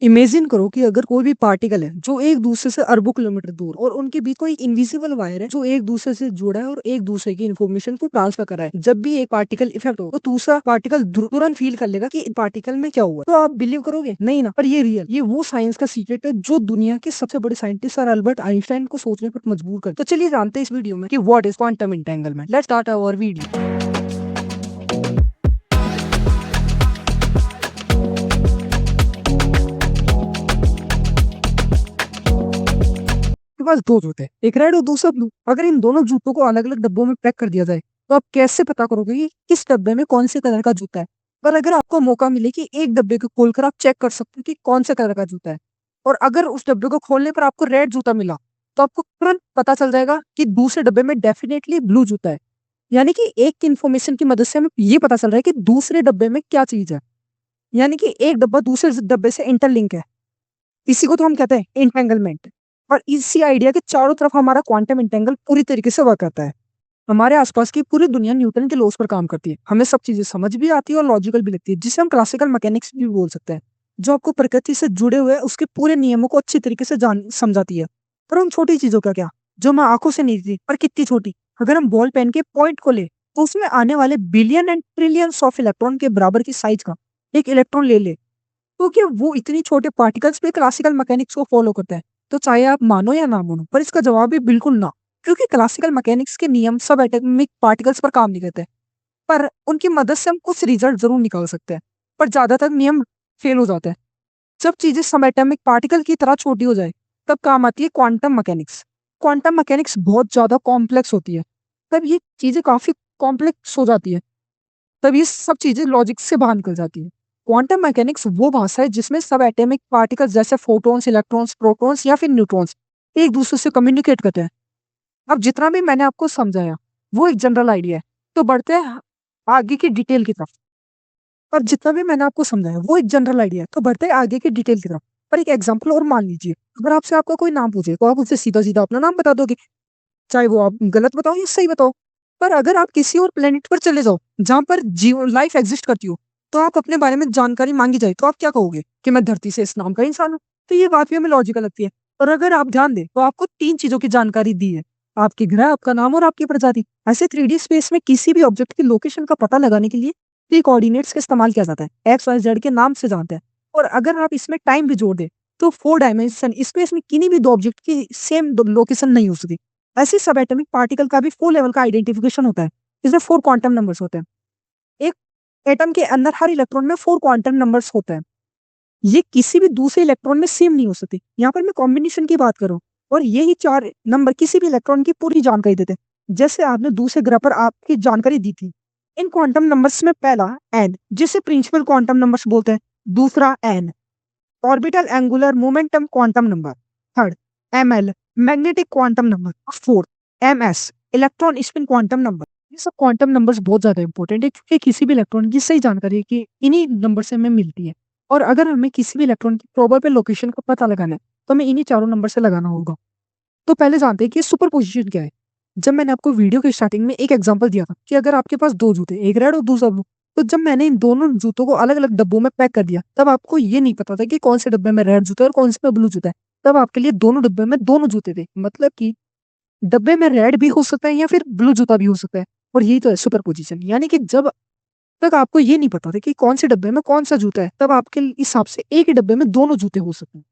Imagine करो कि अगर कोई भी पार्टिकल है जो एक दूसरे से अरबों किलोमीटर दूर और उनके बीच कोई इनविजिबल वायर है जो एक दूसरे से जुड़ा है और एक दूसरे की इन्फॉर्मेशन को ट्रांसफर कर रहा है। जब भी एक पार्टिकल इफेक्ट हो तो दूसरा पार्टिकल तुरंत फील कर लेगा कि पार्टिकल में क्या हुआ। तो आप बिलीव करोगे नहीं ना, पर ये रियल, ये वो साइंस का सीक्रेट है जो दुनिया के सबसे बड़े साइंटिस्ट सर अल्बर्ट आइंस्टाइन को सोचने पर मजबूर कर। तो चलिए जानते हैं इस वीडियो में कि what is quantum entanglement. Let's start our video. पास दो जूते हैं, एक रेड और दूसरा ब्लू। अगर इन दोनों जूतों को अलग अलग डब्बों में पैक कर दिया जाए तो आप कैसे पता करोगे कि किस डब्बे में कौन से कलर का जूता है। पर अगर आपको मौका मिले कि एक डब्बे को खोलकर आप चेक कर सकते हो कि कौन से कलर का जूता है, और अगर उस डब्बे को खोलने पर आपको रेड जूता मिला तो आपको तुरंत पता चल जाएगा कि दूसरे डब्बे में डेफिनेटली ब्लू जूता है। यानी कि एक इन्फॉर्मेशन की मदद से हमें ये पता चल रहा है कि दूसरे डब्बे में क्या चीज है। यानी कि एक डब्बा दूसरे डब्बे से इंटरलिंक है। इसी को तो हम कहते हैं एंटेंगलमेंट। और इसी आइडिया के चारों तरफ हमारा क्वांटम एंटेंगल पूरी तरीके से वर्क करता है। हमारे आसपास की पूरी दुनिया न्यूटन के लॉज पर काम करती है। हमें सब चीजें समझ भी आती है और लॉजिकल भी लगती है, जिसे हम क्लासिकल मैकेनिक्स भी बोल सकते हैं, जो आपको प्रकृति से जुड़े हुए उसके पूरे नियमों को अच्छी तरीके से जान समझाती है। पर उन छोटी चीजों का क्या, जो मैं आंखों से नहीं थी पर कितनी छोटी। अगर हम बॉल पेन के पॉइंट को ले तो उसमें आने वाले billion and trillions of electron के बराबर की साइज का एक इलेक्ट्रॉन ले तो क्या वो इतनी छोटे पार्टिकल्स पे क्लासिकल मैकेनिक्स को फॉलो करता है। तो चाहे आप मानो या ना मानो, पर इसका जवाब है बिल्कुल ना। क्योंकि क्लासिकल मैकेनिक्स के नियम सब एटॉमिक पार्टिकल्स पर काम नहीं करते, पर उनकी मदद से हम कुछ रिजल्ट जरूर निकाल सकते हैं। पर ज्यादातर नियम फेल हो जाते हैं। जब चीजें सब एटॉमिक पार्टिकल की तरह छोटी हो जाए तब काम आती है क्वांटम मैकेनिक्स। क्वांटम मैकेनिक्स बहुत ज्यादा कॉम्प्लेक्स होती है। तब ये चीजें काफी कॉम्प्लेक्स हो जाती है। तब ये सब चीजें लॉजिक से बाहर निकल जाती है। क्वांटम मैकेनिक्स वो भाषा है जिसमें सब एटॉमिक पार्टिकल्स जैसे फोटॉन्स, इलेक्ट्रॉन्स, प्रोटॉन्स या फिर न्यूट्रॉन्स एक दूसरे से कम्युनिकेट करते हैं। अब जितना भी मैंने आपको समझाया वो एक जनरल आइडिया है। तो बढ़ते हैं आगे की डिटेल की तरफ। और जितना भी मैंने आपको समझाया वो एक जनरल आइडिया है, तो बढ़ते हैं आगे की डिटेल की तरफ। पर एक एग्जाम्पल और मान लीजिए, अगर आपसे आपका कोई नाम पूछे तो आप उससे सीधा सीधा अपना नाम बता दोगे, चाहे वो आप गलत बताओ या सही बताओ। पर अगर आप किसी और प्लेनेट पर चले जाओ जहां पर जीवन लाइफ एग्जिस्ट करती हो, तो आप अपने बारे में जानकारी मांगी जाए तो आप क्या कहोगे कि मैं धरती से इस नाम का इंसान हूँ। तो ये बात भी हमें लॉजिकल लगती है। और अगर आप ध्यान दें तो आपको तीन चीजों की जानकारी दी है, आपकी ग्रह, आपका नाम और आपकी प्रजाति। ऐसे 3D स्पेस में किसी भी ऑब्जेक्ट की लोकेशन का पता लगाने के लिए 3 कोऑर्डिनेट्स का इस्तेमाल किया जाता है। एक्स वाई जेड के नाम से जानते हैं। और अगर आप इसमें टाइम भी जोड़ दें तो 4 डायमेंशन स्पेस में किन्हीं भी दो ऑब्जेक्ट की सेम लोकेशन नहीं हो सकती। ऐसे सब एटॉमिक पार्टिकल का भी 4 लेवल का आइडेंटिफिकेशन होता है। इसमें 4 क्वांटम नंबर्स होते हैं। एक एटम के अंदर हर इलेक्ट्रॉन में 4 क्वांटम नंबर्स होते हैं। ये किसी भी दूसरे इलेक्ट्रॉन में सेम नहीं हो सकती। यहाँ पर मैं कॉम्बिनेशन की बात करूँ, और यही 4 नंबर किसी भी इलेक्ट्रॉन की पूरी जानकारी देते हैं। जैसे आपने दूसरे ग्रह पर आपकी जानकारी दी थी। इन क्वांटम नंबर्स में पहला एन, जिसे प्रिंसिपल क्वांटम नंबर्स बोलते हैं। दूसरा n, orbital angular momentum quantum number. Third, ML, magnetic quantum number. Fourth, MS, electron spin quantum number. ये सब क्वांटम नंबर्स बहुत ज्यादा इंपॉर्टेंट है, क्योंकि किसी भी इलेक्ट्रॉन की सही जानकारी की इन्हीं नंबर से हमें मिलती है। और अगर हमें किसी भी इलेक्ट्रॉन की प्रोबेबल लोकेशन का पता लगाना है तो हमें इन्हीं चारों नंबर से लगाना होगा। तो पहले जानते हैं कि सुपर पोजिशन क्या है। जब मैंने आपको वीडियो के स्टार्टिंग में एक एग्जांपल दिया था कि अगर आपके पास दो जूते, एक रेड और दूसरा ब्लू, तो जब मैंने इन दोनों जूतों को अलग अलग डब्बों में पैक कर दिया तब आपको ये नहीं पता था कि कौन से डब्बे में रेड जूता है और कौन से में ब्लू जूता है। तब आपके लिए दोनों डब्बे में दोनों जूते थे। मतलब कि डब्बे में रेड भी हो सकता है या फिर ब्लू जूता भी हो सकता है। और यही तो है सुपर पोजिशन। यानी कि जब तक आपको ये नहीं पता था कि कौन से डब्बे में कौन सा जूता है, तब आपके हिसाब से एक ही डब्बे में दोनों जूते हो सकते हैं।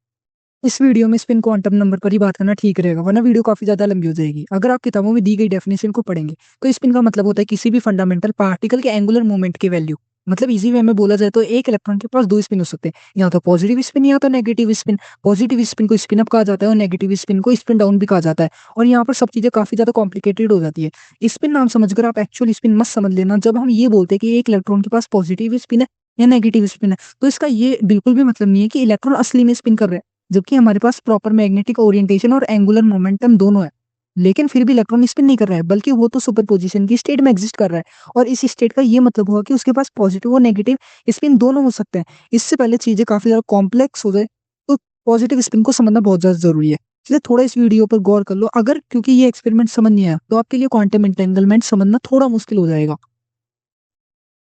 इस वीडियो में स्पिन क्वांटम नंबर पर ही बात करना ठीक रहेगा, वरना वीडियो काफी ज्यादा लंबी हो जाएगी। अगर आप किताबों में दी गई डेफिनेशन को पढ़ेंगे तो स्पिन का मतलब होता है किसी भी फंडामेंटल पार्टिकल के एंगुलर मूवमेंट की वैल्यू। मतलब इजी वे में बोला जाए तो एक इलेक्ट्रॉन के पास दो स्पिन हो सकते हैं, या तो पॉजिटिव स्पिन या तो नेगेटिव स्पिन। पॉजिटिव स्पिन को स्पिन अप कहा जाता है और नेगेटिव स्पिन को स्पिन डाउन भी कहा जाता है। और यहाँ पर सब चीजें काफी ज्यादा कॉम्प्लिकेटेड हो जाती है। स्पिन नाम समझकर आप एक्चुअल स्पिन मत समझ लेना। जब हम ये बोलते हैं कि एक इलेक्ट्रॉन के पास पॉजिटिव स्पिन है या नेगेटिव स्पिन है, तो इसका ये बिल्कुल भी मतलब नहीं है कि इलेक्ट्रॉन असली में स्पिन कर रहे हैं, जबकि हमारे पास प्रॉपर मैग्नेटिक ओरिएंटेशन और एंगुलर मोमेंटम दोनों है। लेकिन फिर भी इलेक्ट्रॉन स्पिन नहीं कर रहा है, बल्कि वो तो सुपर पोजिशन की स्टेट में एग्जिस्ट कर रहा है। और इस स्टेट का ये मतलब हुआ कि उसके पास पॉजिटिव और नेगेटिव स्पिन दोनों हो सकते हैं। इससे पहले चीजें काफी ज्यादा कॉम्प्लेक्स हो जाए तो पॉजिटिव स्पिन को समझना बहुत ज्यादा जरूरी है। इसलिए थोड़ा इस वीडियो पर गौर कर लो। अगर क्योंकि ये एक्सपेरिमेंट समझ नहीं आया तो आपके लिए क्वांटम एंटेंगलमेंट समझना थोड़ा मुश्किल हो जाएगा।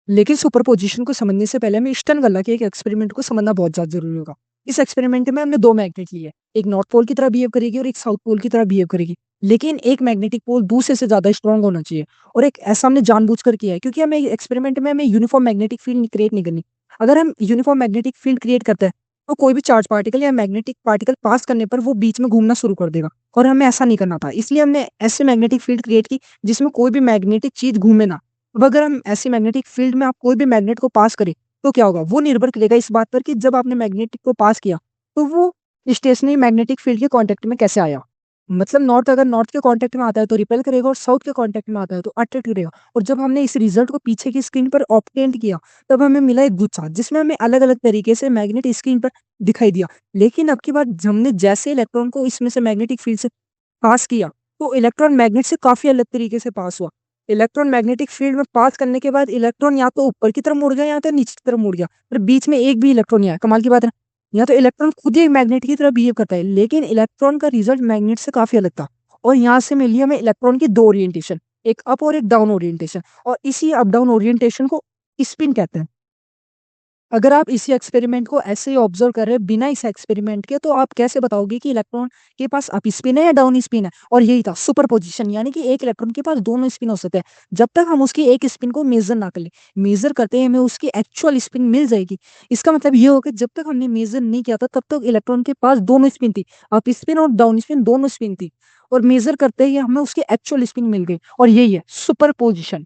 लेकिन सुपर पोजिशन को समझने से पहले हमें ईस्टर्न गल्ला के एक एक्सपेरिमेंट को समझना बहुत ज्यादा जरूरी होगा। इस एक्सपेरिमेंट में हमने 2 मैग्नेट लिए, एक नॉर्थ पोल की तरह बिहेव करेगी और एक साउथ पोल की तरह बिहेव करेगी। लेकिन एक मैग्नेटिक पोल दूसरे से ज़्यादा स्ट्रॉन्ग होना चाहिए और एक ऐसा हमने जानबूझकर किया है क्योंकि हमें एक्सपेरिमेंट में हमें यूनिफॉर्म मैग्नेटिक फील्ड क्रिएट नहीं करनी। अगर हम यूनिफॉर्म मैग्नेटिक फील्ड क्रिएट करते हैं, तो कोई भी चार्ज पार्टिकल या मैग्नेटिक पार्टिकल पास करने पर वो बीच में घूमना शुरू कर देगा और हमें ऐसा नहीं करना था। इसलिए हमने ऐसे मैग्नेटिक फील्ड क्रिएट की जिसमें कोई भी मैग्नेटिक चीज़ घूमे ना। अब अगर हम ऐसी मैग्नेटिक फील्ड में आप कोई भी मैग्नेट को पास करें, तो क्या होगा? वो निर्भर करेगा इस बात पर कि जब आपने मैग्नेटिक को पास किया, तो वो स्टेशनरी मैग्नेटिक फील्ड के कॉन्टैक्ट में कैसे आया। मतलब नॉर्थ अगर नॉर्थ के कॉन्टैक्ट में आता है तो रिपेल करेगा और साउथ के कॉन्टैक्ट में आता है तो अट्रैक्ट करेगा। और जब हमने इस रिजल्ट को पीछे की स्क्रीन पर ऑब्टेन किया, तब हमें मिला एक गुच्छा जिसमें हमें अलग-अलग तरीके से मैग्नेट स्क्रीन पर दिखाई दिया। लेकिन अब की बार हमने जैसे इलेक्ट्रॉन को इसमें से मैग्नेटिक फील्ड से पास किया, तो इलेक्ट्रॉन मैग्नेट से काफ़ी अलग तरीके से पास हुआ। इलेक्ट्रॉन मैग्नेटिक फील्ड में पास करने के बाद इलेक्ट्रॉन या तो ऊपर की तरफ मुड़ गया या तो नीचे की तरफ मुड़ गया, पर बीच में एक भी इलेक्ट्रॉन नहीं आया। कमाल की बात है ना? या तो इलेक्ट्रॉन खुद ही एक मैग्नेट की तरह बिहेव करता है, लेकिन इलेक्ट्रॉन का रिजल्ट मैग्नेट से काफ़ी अलग था। और यहाँ से मिली हमें इलेक्ट्रॉन की 2 ओरिएंटेशन, एक अप और एक डाउन ओरिएंटेशन और इसी अप डाउन ओरिएंटेशन को स्पिन कहते हैं। अगर आप इसी एक्सपेरिमेंट को ऐसे ही ऑब्जर्व कर रहे हैं बिना इस एक्सपेरिमेंट के, तो आप कैसे बताओगे कि इलेक्ट्रॉन के पास अप स्पिन है या डाउन स्पिन है? और यही था सुपरपोजिशन, यानी कि एक इलेक्ट्रॉन के पास दोनों स्पिन हो सकते हैं, जब तक हम उसकी एक स्पिन को मेजर ना कर लें। मेजर करते ही हमें उसकी एक्चुअल स्पिन मिल जाएगी। इसका मतलब ये होगा जब तक हमने मेजर नहीं किया था तब तक इलेक्ट्रॉन के पास दोनों स्पिन थी, अप स्पिन और डाउन स्पिन दोनों स्पिन थी। और मेजर करते ही हमें उसकी एक्चुअल स्पिन मिल गई और यही है सुपरपोजिशन।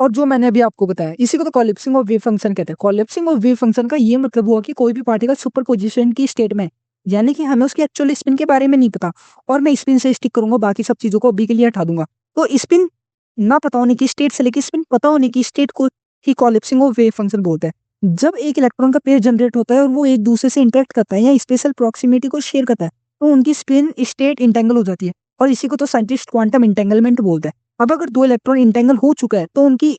और जो मैंने अभी आपको बताया, इसी को तो कोलेप्सिंग ऑफ वेव फंक्शन कहते हैं। कोलेप्सिंग ऑफ वेव फंक्शन का ये मतलब हुआ कि कोई भी पार्टिकल सुपरपोजिशन की स्टेट में है, यानी कि हमें उसकी एक्चुअल स्पिन के बारे में नहीं पता और मैं स्पिन से स्टिक करूंगा, बाकी सब चीजों को अभी के लिए हटा दूंगा। तो स्पिन ना पता होने की स्टेट से लेकर स्पिन पता होने की स्टेट को ही कोलेप्सिंग ऑफ वेव फंक्शन बोलते हैं। जब एक इलेक्ट्रॉन का पेयर जनरेट होता है और वो एक दूसरे से इंटरेक्ट करता है या स्पेशल प्रॉक्सिमिटी को शेयर करता है, तो उनकी स्पिन स्टेट इंटेंगल हो जाती है और इसी को तो साइंटिस्ट क्वांटम इंटेंगलमेंट बोलते हैं। अब अगर 2 इलेक्ट्रॉन इंटेंगल हो चुका है तो उनकी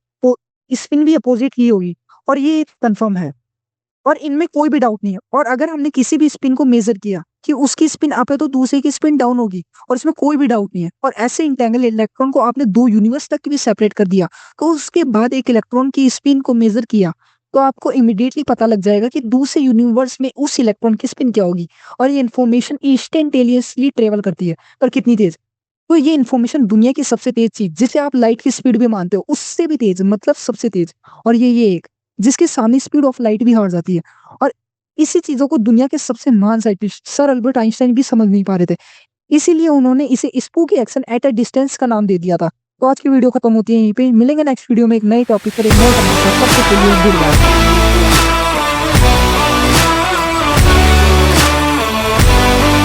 स्पिन भी अपोजिट ही होगी और ये कंफर्म है और इनमें कोई भी डाउट नहीं है। और अगर हमने किसी भी स्पिन को मेजर किया कि उसकी स्पिन अप है तो दूसरे की स्पिन डाउन होगी और इसमें कोई भी डाउट नहीं है। और ऐसे इंटेंगल इलेक्ट्रॉन को आपने 2 यूनिवर्स तक भी सेपरेट कर दिया, तो उसके बाद एक इलेक्ट्रॉन की स्पिन को मेजर किया, तो आपको इमीडिएटली पता लग जाएगा कि दूसरे यूनिवर्स में उस इलेक्ट्रॉन की स्पिन क्या होगी। और ये इन्फॉर्मेशन इंस्टेंटेनियसली ट्रेवल करती है, पर कितनी तेज? तो ये इन्फॉर्मेशन दुनिया की सबसे तेज चीज जिसे आप लाइट की स्पीड भी मानते हो, उससे भी तेज, मतलब सबसे तेज। और ये एक जिसके सामने स्पीड ऑफ लाइट भी हार जाती है। और इसी चीजों को दुनिया के सबसे महान साइंटिस्ट सर अल्बर्ट आइंस्टाइन भी समझ नहीं पा रहे थे, इसीलिए उन्होंने इसे spooky action at a distance का नाम दे दिया था। तो आज की वीडियो खत्म होती है यहीं पे, मिलेंगे नेक्स्ट वीडियो में एक नए टॉपिक पर एक नए टॉपिक पर, तब तक के लिए गुड बाय।